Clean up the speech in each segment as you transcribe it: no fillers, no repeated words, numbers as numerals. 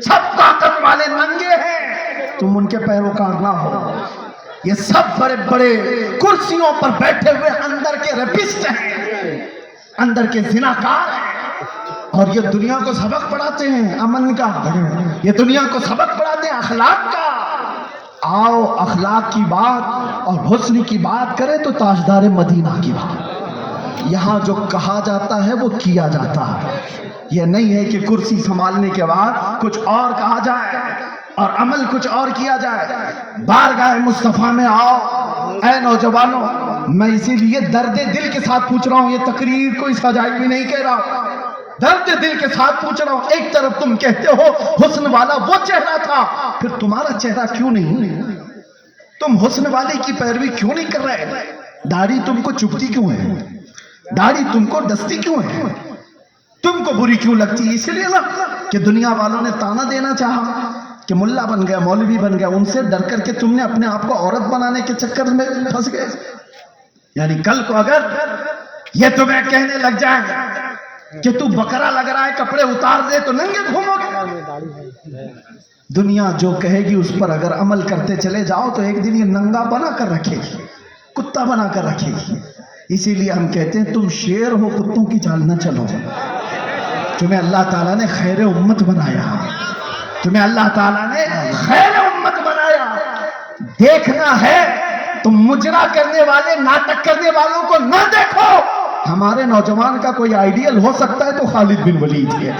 سب طاقت والے ننگے ہیں، تم ان کے پیروکار نہ ہو۔ یہ سب بڑے بڑے کرسیوں پر بیٹھے ہوئے اندر کے ریپسٹ ہیں، اندر کے زناکار ہیں، اور یہ دنیا کو سبق پڑھاتے ہیں امن کا، یہ دنیا کو سبق پڑھاتے ہیں اخلاق کا۔ آؤ اخلاق کی بات اور حسن کی بات کریں تو تاجدار مدینہ کی بات، یہاں جو کہا جاتا ہے وہ کیا جاتا ہے۔ یہ نہیں ہے کہ کرسی سنبھالنے کے بعد کچھ اور کہا جائے اور عمل کچھ اور کیا جائے۔ بارگاہ مصطفیٰ میں آؤ اے نوجوانوں، میں اسی لیے درد دل کے ساتھ پوچھ رہا ہوں، یہ تقریر کوئی سجائی بھی نہیں کہہ رہا، درد دل کے ساتھ پوچھ رہا ہوں۔ ایک طرف تم کہتے ہو حسن والا وہ چہرہ تھا، پھر تمہارا چہرہ کیوں نہیں؟ تم حسن والے کی پیروی کیوں نہیں کر رہے؟ داڑھی تم کو چبھتی کیوں ہے؟ داڑھی تم کو ڈستی کیوں ہے؟ تم کو بری کیوں لگتی ہے؟ اس لیے نا کہ دنیا والوں نے تانا دینا چاہا کہ ملا بن گیا، مولوی بن گیا، ان سے ڈر کر کے تم نے اپنے آپ کو عورت بنانے کے چکر میں پھنس گئے۔ یعنی کل کو اگر یہ تمہیں کہنے لگ جائے کہ تو بکرا لگ رہا ہے، کپڑے اتار دے تو ننگے گھومو گے، دنیا جو کہے گی اس پر اگر عمل کرتے چلے جاؤ تو ایک دن یہ ننگا بنا کر رکھے گی، کتا بنا کر رکھے گی۔ اسی لیے ہم کہتے ہیں تم شیر ہو، کتوں کی چال نہ چلو۔ تمہیں اللہ تعالیٰ نے خیر امت بنایا، تمہیں اللہ تعالیٰ نے خیر امت بنایا۔ دیکھنا ہے تم مجرا کرنے والے، ناٹک کرنے والوں کو نہ دیکھو۔ ہمارے نوجوان کا کوئی آئیڈیل ہو سکتا ہے تو خالد بن ولید ہے،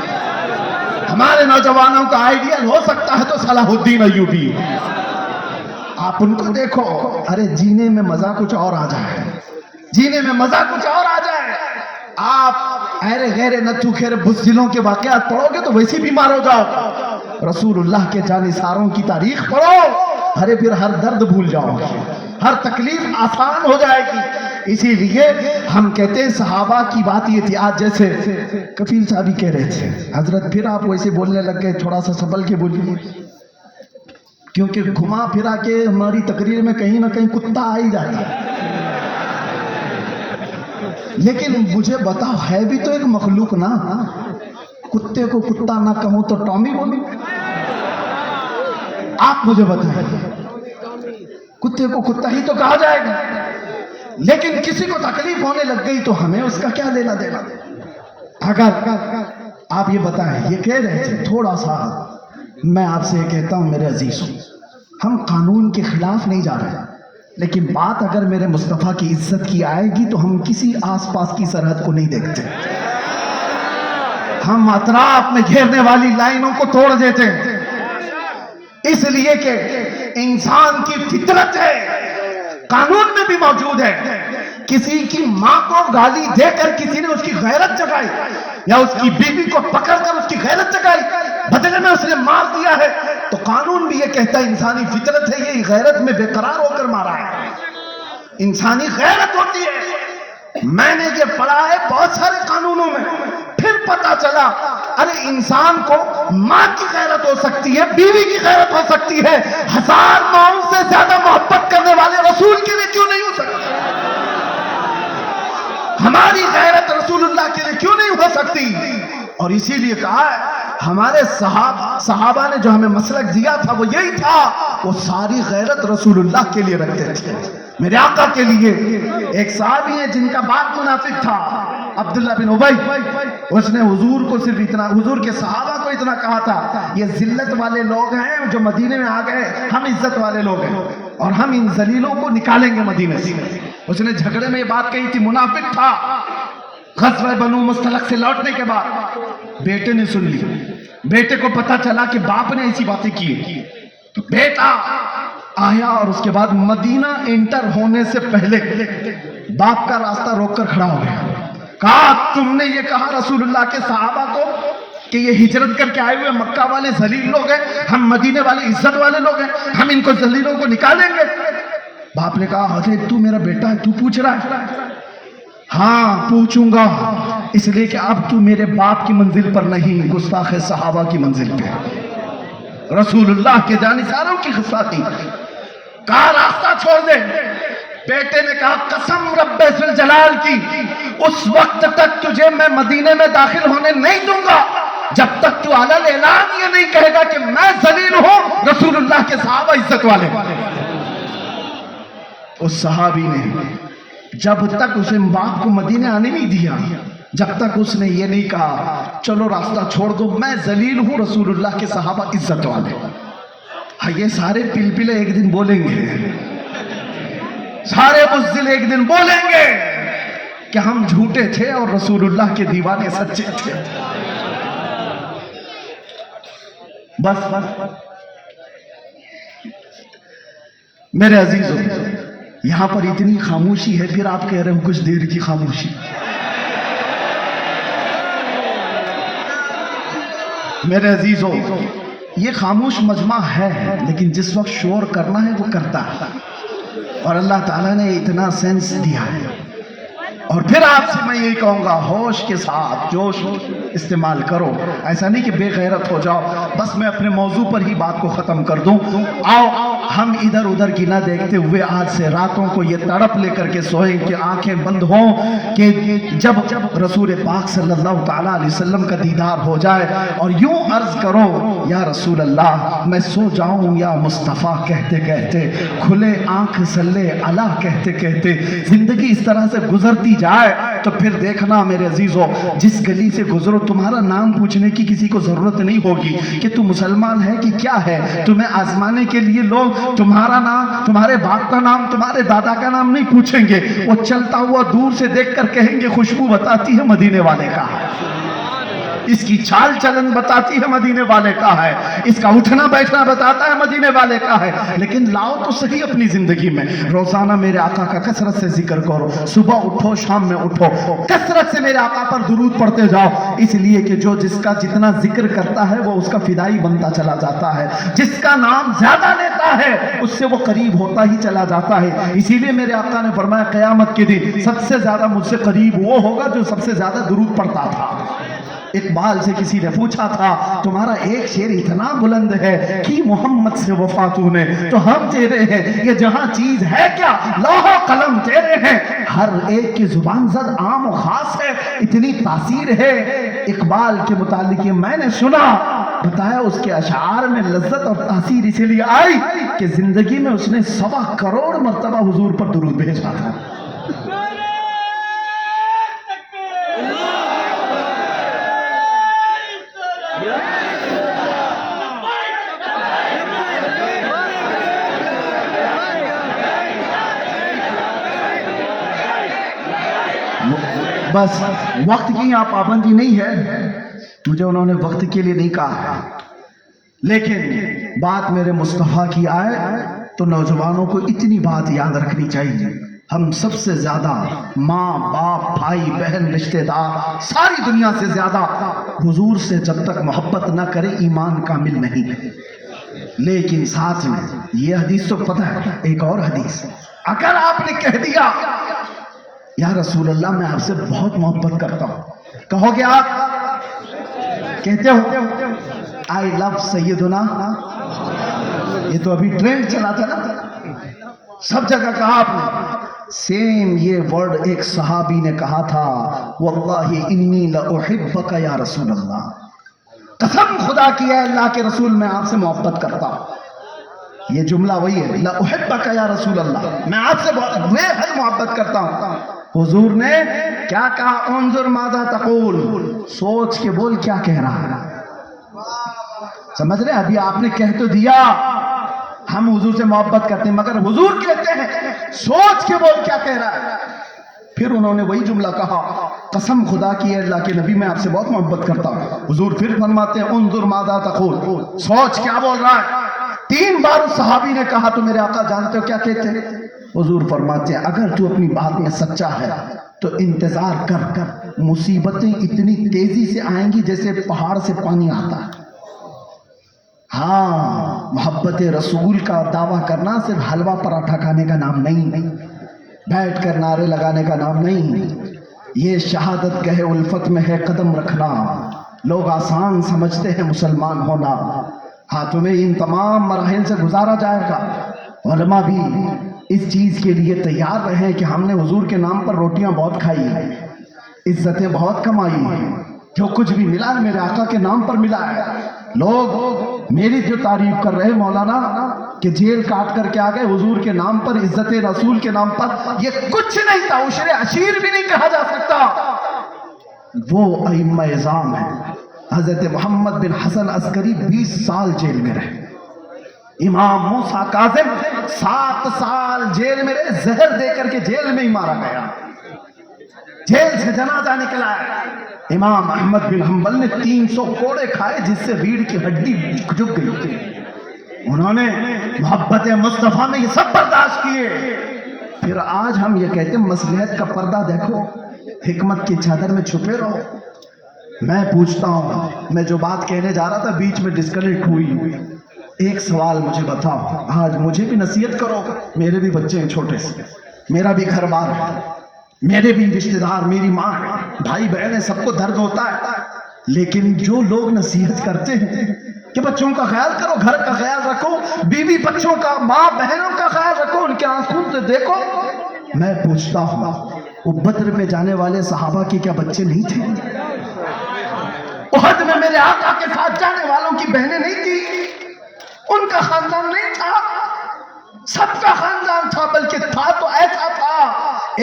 ہمارے نوجوانوں کا آئیڈیل ہو سکتا ہے تو صلاح الدین ایوبی ہے۔ آپ ان کو دیکھو، ارے جینے میں مزہ کچھ اور آ جائے، جینے میں مزہ کچھ اور آ جائے۔ آپ ایرے غیرے نتھو خیرے بزدلوں کے واقعات پڑھو گے تو ویسے بیمار ہو جاؤ۔ رسول اللہ کے جانثاروں کی تاریخ پڑھو، ارے پھر ہر درد بھول جاؤ گے، ہر تکلیف آسان ہو جائے گی۔ اسی لیے ہم کہتے ہیں صحابہ کی بات یہ تھی۔ آج جیسے کفیل صاحب ہی کہہ رہے تھے، حضرت پھر آپ ویسے بولنے لگ گئے، تھوڑا سا سنبھل کے بولیے، کیونکہ گھما پھرا کے ہماری تقریر میں کہیں نہ کہیں کتا آ ہی جاتا ہے۔ لیکن مجھے بتاؤ، ہے بھی تو ایک مخلوق نا، کتے کو کتا نہ کہوں تو ٹامی بولوں؟ آپ مجھے بتائیں، کتے کو کتا ہی تو کہا جائے گا، لیکن کسی کو تکلیف ہونے لگ گئی تو ہمیں اس کا کیا لینا دینا؟ اگر آپ یہ بتائیں، یہ کہہ رہے تھے تھوڑا سا، میں آپ سے یہ کہتا ہوں میرے عزیزوں، ہم قانون کے خلاف نہیں جا رہے، لیکن بات اگر میرے مصطفیٰ کی عزت کی آئے گی تو ہم کسی آس پاس کی سرحد کو نہیں دیکھتے، ہم اطراف میں گھیرنے والی لائنوں کو توڑ دیتے ہیں، اس لیے کہ انسان کی فطرت ہے، قانون میں بھی موجود ہے۔ کسی کی ماں کو گالی دے کر کسی نے اس کی غیرت جگائی، یا اس کی بیوی کو پکڑ کر اس کی غیرت جگائی، بدلے میں اس نے مار دیا ہے، تو قانون بھی یہ کہتا ہے انسانی فطرت ہے، یہ غیرت میں بے قرار ہو کر مارا ہے، انسانی غیرت ہوتی ہے۔ میں نے یہ پڑھا ہے بہت سارے قانونوں میں، پھر پتا چلا ارے انسان کو ماں کی غیرت ہو سکتی ہے، بیوی کی غیرت ہو سکتی ہے، 1000 ماؤں سے زیادہ محبت کرنے والے رسول کی بھی کیوں نہیں ہو سکتی؟ ہماری غیرت رسول اللہ کے لیے کیوں نہیں ہو سکتی؟ اور اسی لیے کہا ہے ہمارے صحابہ نے جو ہمیں مسلک دیا تھا وہ یہی تھا، وہ ساری غیرت رسول اللہ کے لیے رکھتے تھے، میرے آقا کے لیے۔ ایک صحابی ہے جن کا باپ منافق تھا، عبداللہ بن ابی، اس نے حضور کو صرف اتنا، حضور کے صحابہ کو اتنا کہا تھا، یہ ذلت والے لوگ ہیں جو مدینے میں آ گئے، ہم عزت والے لوگ ہیں اور ہم ان ذلیلوں کو نکالیں گے مدینے سے۔ اس نے جھگڑے میں یہ بات کہی تھی، منافق تھا۔ غزوہ بنو مستلق سے لوٹنے کے بعد بیٹے نے سن لی، بیٹے کو پتا چلا کہ باپ نے ایسی باتیں کی، تو بیٹا آیا اور اس کے بعد مدینہ انٹر ہونے سے پہلے باپ کا راستہ روک کر کھڑا ہو گیا، کہا تم نے یہ کہا رسول اللہ کے صحابہ کو کہ یہ ہجرت کر کے آئے ہوئے مکہ والے ذلیل لوگ ہیں، ہم مدینے والے عزت والے لوگ ہیں، ہم ان کو ذلیلوں کو نکالیں گے۔ باپ نے کہا حضرت تو میرا بیٹا ہے، تو پوچھ رہا ہے؟ ہاں پوچھوں گا، اس لیے کہ اب تو میرے باپ کی منزل پر نہیں، گستاخ صحابہ کی منزل پہ، رسول اللہ کے جانثاروں کی گستاخی۔ کہا راستہ چھوڑ دے۔ بیٹے نے کہا قسم رب ذوالجلال کی، اس وقت تک تجھے میں مدینے میں داخل ہونے نہیں دوں گا جب تک تو علل اعلان یہ نہیں کہے گا کہ میں ذلیل ہوں، رسول اللہ کے صحابہ عزت والے۔ اس صحابی نے جب تک اسے باپ کو مدینے آنے نہیں دیا، جب تک اس نے یہ نہیں کہا چلو راستہ چھوڑ دو، میں ذلیل ہوں، رسول اللہ کے صحابہ عزت والے۔ ہاں یہ سارے پلپلے ایک دن بولیں گے، سارے بزدل ایک دن بولیں گے کہ ہم جھوٹے تھے اور رسول اللہ کے دیوانے سچے تھے۔ بس میرے عزیزوں، یہاں پر اتنی خاموشی ہے، پھر آپ کہہ رہے ہیں کچھ دیر کی خاموشی۔ میرے عزیزوں، یہ خاموش مجمع ہے، لیکن جس وقت شور کرنا ہے وہ کرتا ہے، اور اللہ تعالیٰ نے اتنا سینس دیا ہے۔ اور پھر آپ سے میں یہی کہوں گا، ہوش کے ساتھ جوش استعمال کرو، ایسا نہیں کہ بے غیرت ہو جاؤ۔ بس میں اپنے موضوع پر ہی بات کو ختم کر دوں۔ آؤ ہم ادھر ادھر کی نہ دیکھتے ہوئے آج سے راتوں کو یہ تڑپ لے کر کے سوئیں کہ آنکھیں بند ہوں کہ جب رسول پاک صلی اللہ تعالیٰ علیہ وسلم کا دیدار ہو جائے، اور یوں عرض کرو یا رسول اللہ میں سو جاؤں یا مصطفیٰ کہتے کہتے، کھلے آنکھ صلی اللہ کہتے کہتے زندگی اس طرح سے گزرتی جائے تو پھر دیکھنا میرے عزیزو، جس گلی سے گزرو تمہارا نام پوچھنے کی کسی کو ضرورت نہیں ہوگی کہ تم مسلمان ہے کہ کیا ہے۔ تمہیں آزمانے کے لیے لوگ تمہارا نام، تمہارے باپ کا نام، تمہارے دادا کا نام نہیں پوچھیں گے، وہ چلتا ہوا دور سے دیکھ کر کہیں گے خوشبو بتاتی ہے مدینے والے کا ہے، اس کی چال چلن بتاتی ہے مدینے والے کا ہے، اس کا اٹھنا بیٹھنا بتاتا ہے مدینے والے کا ہے۔ لیکن لاؤ تو صحیح اپنی زندگی میں روزانہ میرے آقا کا کثرت سے ذکر کرو، صبح اٹھو شام میں اٹھو، کثرت سے میرے آقا پر درود پڑھتے جاؤ، اس لیے کہ جو جس کا جتنا ذکر کرتا ہے وہ اس کا فدائی بنتا چلا جاتا ہے، جس کا نام زیادہ لیتا ہے اس سے وہ قریب ہوتا ہی چلا جاتا ہے۔ اسی لیے میرے آقا نے فرمایا قیامت کے دن سب سے زیادہ مجھ سے قریب وہ ہوگا جو سب سے زیادہ درود پڑھتا تھا۔ اقبال سے کسی نے پوچھا تھا تمہارا ایک شعر اتنا بلند ہے کہ محمد سے وفا تو نے، تو ہم تیرے ہیں، یہ جہاں چیز ہے کیا لوح و قلم تیرے ہیں، ہر ایک کی زبان زد عام و خاص ہے، اتنی تاثیر ہے اقبال کے متعلق۔ میں نے سنا بتایا اس کے اشعار میں لذت اور تاثیر اسی لیے آئی کہ زندگی میں اس نے 1.25 کروڑ مرتبہ حضور پر درود بھیجا تھا۔ بس وقت کی یہاں پابندی نہیں ہے، مجھے انہوں نے وقت کے لیے نہیں کہا، لیکن بات میرے مصطفیٰ کی آئے تو نوجوانوں کو اتنی بات یاد رکھنی چاہیے، ہم سب سے زیادہ ماں باپ بھائی بہن رشتہ دار ساری دنیا سے زیادہ حضور سے جب تک محبت نہ کرے ایمان کامل نہیں ہے۔ لیکن ساتھ میں یہ حدیث تو پتہ ہے، ایک اور حدیث، اگر آپ نے کہہ دیا یا رسول اللہ میں آپ سے بہت محبت کرتا ہوں، کہو گے آپ کہتے ہو آئی لو سیدنا، یہ تو ابھی ٹرینڈ چلا تھا نا، سب جگہ کہا آپ نے، سیم یہ ورڈ ایک صحابی نے کہا تھا، واللہ انی لأحبک یا رسول اللہ، قسم خدا کی ہے اللہ کے رسول میں آپ سے محبت کرتا ہوں۔ یہ جملہ وہی ہے، لأحبک یا رسول اللہ، میں آپ سے بے حد محبت کرتا ہوں۔ حضور نے کیا کہا، انظر ماذا تقول، سوچ کے بول کیا کہہ رہا ہے، سمجھ رہے؟ ابھی آپ نے کہہ تو دیا ہم حضور سے محبت کرتے ہیں، مگر حضور کہتے ہیں سوچ کے بول کیا کہہ رہا ہے۔ پھر انہوں نے وہی جملہ کہا، قسم خدا کی ہے اللہ کے نبی میں آپ سے بہت محبت کرتا ہوں۔ حضور پھر فرماتے ہیں انظر ماذا تقول، سوچ کیا بول رہا ہے۔ 3 بار اس صحابی نے کہا تو میرے آقا جانتے ہو کیا کہتے ہیں؟ حضور فرماتے ہیں اگر تو اپنی بات میں سچا ہے تو انتظار کر، مصیبتیں اتنی تیزی سے آئیں گی جیسے پہاڑ سے پانی آتا ہے۔ ہاں، محبت رسول کا دعویٰ کرنا صرف حلوہ پراٹھا کھانے کا نام نہیں، بیٹھ کر نعرے لگانے کا نام نہیں، یہ شہادت گہے الفت میں ہے قدم رکھنا۔ لوگ آسان سمجھتے ہیں مسلمان ہونا، ہاں تمہیں ان تمام مراحل سے گزارا جائے گا۔ علماء بھی اس چیز کے لیے تیار رہیں کہ ہم نے حضور کے نام پر روٹیاں بہت کھائی ہیں، عزتیں بہت کمائی ہیں، جو کچھ بھی ملا ہے میرے آقا کے نام پر ملا ہے. لوگ میری جو تعریف کر رہے مولانا کہ جیل کاٹ کر کے آ گئے حضور کے نام پر, عزت رسول کے نام پر, یہ کچھ نہیں تھا, عشر عشیر بھی نہیں کہا جا سکتا. وہ ائمہ اعظام ہیں. حضرت محمد بن حسن عسکری 20 سال جیل میں رہے. امام موسیٰ کاظم 7 سال جیل میں رہے, زہر دے کر کے جیل میں ہی مارا گیا. جیل سے جنازہ نکلا ہے. امام احمد بن حنبل نے 300 کوڑے کھائے جس سے ریڑھ کی ہڈی جھک گئی تھی. انہوں نے محبت مصطفیٰ میں یہ سب برداشت کیے. پھر آج ہم یہ کہتے ہیں مصلحت کا پردہ دیکھو, حکمت کی چادر میں چھپے رہو. میں پوچھتا ہوں, میں جو بات کہنے جا رہا تھا بیچ میں ڈسکنیکٹ ہوئی. ایک سوال مجھے بتاؤ, آج مجھے بھی نصیحت کرو, میرے بھی بچے ہیں چھوٹے سے, میرا بھی گھر بار ہے, میرے بھی رشتے دار, میری ماں ہے, بھائی بہن ہے, سب کو درد ہوتا ہے. لیکن جو لوگ نصیحت کرتے ہیں کہ بچوں کا خیال کرو, گھر کا خیال رکھو, بیوی بچوں کا, ماں بہنوں کا خیال رکھو, ان کے آنکھوں سے دیکھو, میں پوچھتا ہوں وہ بدر میں جانے والے صحابہ کے کیا بچے نہیں تھے؟ احد میں میرے آقا کے ساتھ جانے والوں کی بہنیں نہیں تھی؟ ان کا خاندان نہیں تھا؟ سب کا خاندان تھا, بلکہ تھا تو ایسا تھا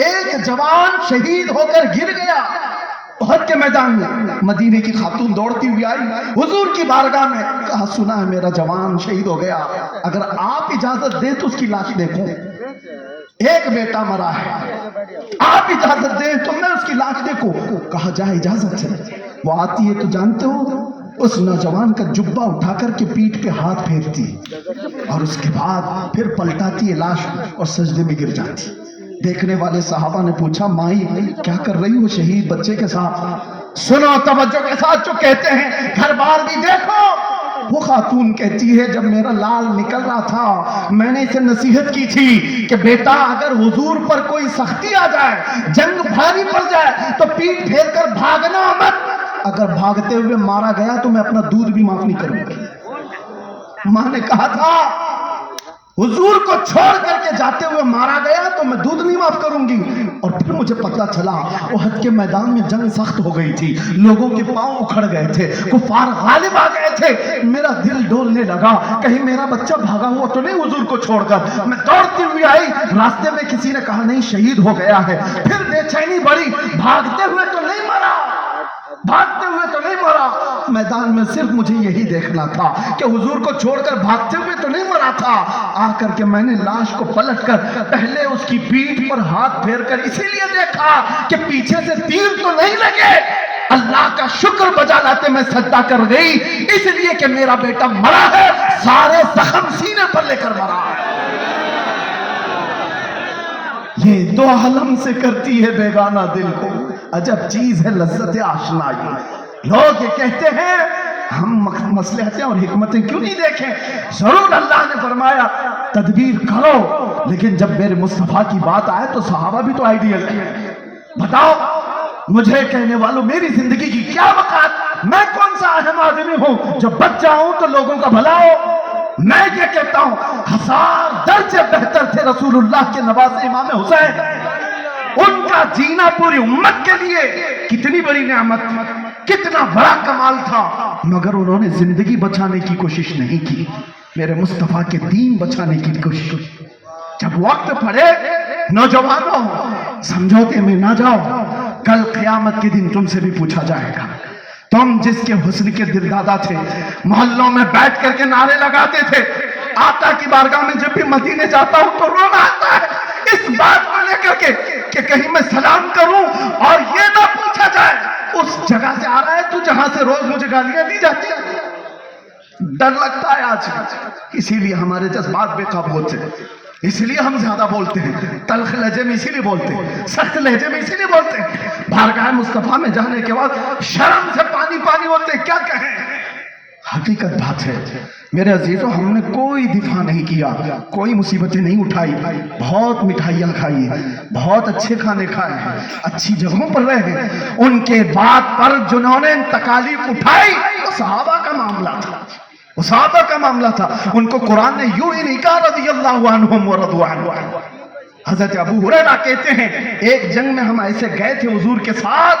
ایک جوان شہید ہو کر گر گیا احد کے میدان میں. مدینے کی خاتون دوڑتی ہوئی آئی حضور کی بارگاہ میں, کہا سنا ہے میرا جوان شہید ہو گیا, اگر آپ اجازت دیں تو اس کی لاش دیکھوں. ایک بیٹا مرا ہے, آپ اجازت دیں تو میں اس کی لاش دیکھوں. کہا جا اجازت ہے. وہ آتی ہے تو جانتے ہو اس نوجوان کا جبہ اٹھا کر کے پیٹھ پہ ہاتھ پھیرتی اور اس کے بعد پھر پلٹاتی ہے لاش اور سجدے میں گر جاتی. دیکھنے والے صحابہ نے پوچھا مائی کیا کر رہی ہو شہید بچے کے ساتھ؟ سنو توجہ کے ساتھ جو کہتے ہیں, گھر بار بھی دیکھو. وہ خاتون کہتی ہے جب میرا لال نکل رہا تھا میں نے اسے نصیحت کی تھی کہ بیٹا اگر حضور پر کوئی سختی آ جائے, جنگ بھاری پڑ جائے تو پیٹ پھیر کر بھاگنا مت. اگر بھاگتے ہوئے مارا گیا تو میں اپنا دودھ بھی معاف نہیں کروں گی. ماں نے کہا تھا حضور کو چھوڑ کر کے جاتے ہوئے مارا گیا تو میں دودھ نہیں معاف کروں گی. اور پھر مجھے پتہ چلا احد کے میدان میں جنگ سخت ہو گئی تھی, لوگوں کے پاؤں اکھڑ گئے تھے, کفار غالب آ گئے تھے. میرا دل ڈولنے لگا, کہیں میرا بچہ بھاگا ہوا تو نہیں حضور کو چھوڑ کر. میں دوڑتی ہوئی آئی, راستے میں کسی نے کہا نہیں شہید ہو گیا ہے. پھر بے چینی بڑی, بھاگتے ہوئے تو نہیں مرا, بھاگتے ہوئے تو نہیں مرا. میدان میں صرف مجھے یہی دیکھنا تھا کہ حضور کو چھوڑ کر بھاگتے ہوئے تو نہیں مرا تھا. آ کر کے میں نے لاش کو پلٹ کر پہلے اس کی پیٹھ پر ہاتھ پھیر کر اسی لیے دیکھا کہ پیچھے سے تیر تو نہیں لگے. اللہ کا شکر بجا لاتے میں سجدہ کر گئی, اس لیے کہ میرا بیٹا مرا ہے, سارے زخم سینے پر لے کر مرا ہے. یہ دو عالم سے کرتی ہے بیگانہ دل کو, عجب چیز ہے لذت آشنائی. لوگ یہ کہتے ہیں ہم مصلحتیں اور حکمتیں کیوں نہیں دیکھیں؟ ضرور اللہ نے فرمایا تدبیر کرو, لیکن جب میرے مصطفیٰ کی بات آئے تو صحابہ بھی تو آئیڈیل ہیں. بتاؤ مجھے کہنے والوں میری زندگی کی کیا وقت؟ میں کون سا اہم آدمی ہوں جو بچ جاؤں تو لوگوں کا بھلا ہو؟ میں یہ کہتا ہوں 1000 درجے بہتر تھے رسول اللہ کے نواسے امام حسین. ان کا جینا پوری امت کے لیے کتنی بڑی نعمت, کتنا بڑا کمال تھا, مگر انہوں نے زندگی بچانے کی کوشش نہیں کی, میرے مصطفیٰ کے دین بچانے کی کوشش. جب وقت پڑے نوجوانوں سمجھوتے میں نہ جاؤ, کل قیامت کے دن تم سے بھی پوچھا جائے گا. تم جس کے حسن کے دلدادہ تھے, محلوں میں بیٹھ کر کے نعرے لگاتے تھے, آقا کی بارگاہ میں جب بھی مدینے جاتا ہوں تو رونا آتا ہے اس بات کو لے کر کے کہ کہیں میں سلام کروں اور یہ نہ پوچھا جائے اس جگہ سے آ رہا ہے تو جہاں سے روز مجھے گالیاں دی جاتی ہیں. ڈر لگتا ہے آج, اسی لیے ہمارے جذبات بے قابو ہوتے ہیں, اسی لیے ہم زیادہ بولتے ہیں, تلخ لہجے میں اسی لیے بولتے ہیں, سخت لہجے میں اسی لیے بولتے ہیں. بارگاہ مصطفیٰ میں جانے کے بعد شرم سے پانی پانی ہوتے ہیں. کیا کہیں, حقیقت بات ہے میرے عزیزوں, ہم نے کوئی دفاع نہیں کیا, کوئی مصیبتیں نہیں اٹھائی, بہت مٹھائیاں کھائی, بہت اچھے کھانے کھائے ہیں, اچھی جگہوں پر رہے. ان کے بعد پر جنہوں نے تکالیف اٹھائی وہ صحابہ کا معاملہ تھا, وہ صحابہ کا معاملہ تھا. ان کو قرآن نے یوں ہی نہیں کہا رضی اللہ عنہم ورضوا عنہ. حضرت ابو ہریرہ کہتے ہیں ایک جنگ میں ہم ایسے گئے تھے حضور کے ساتھ,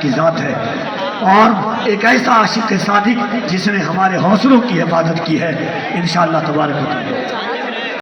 کی ذات ہے، اور ایک ایسا عاشق صادق جس نے ہمارے حوصلوں کی حفاظت کی ہے انشاءاللہ تبارک و تعالی۔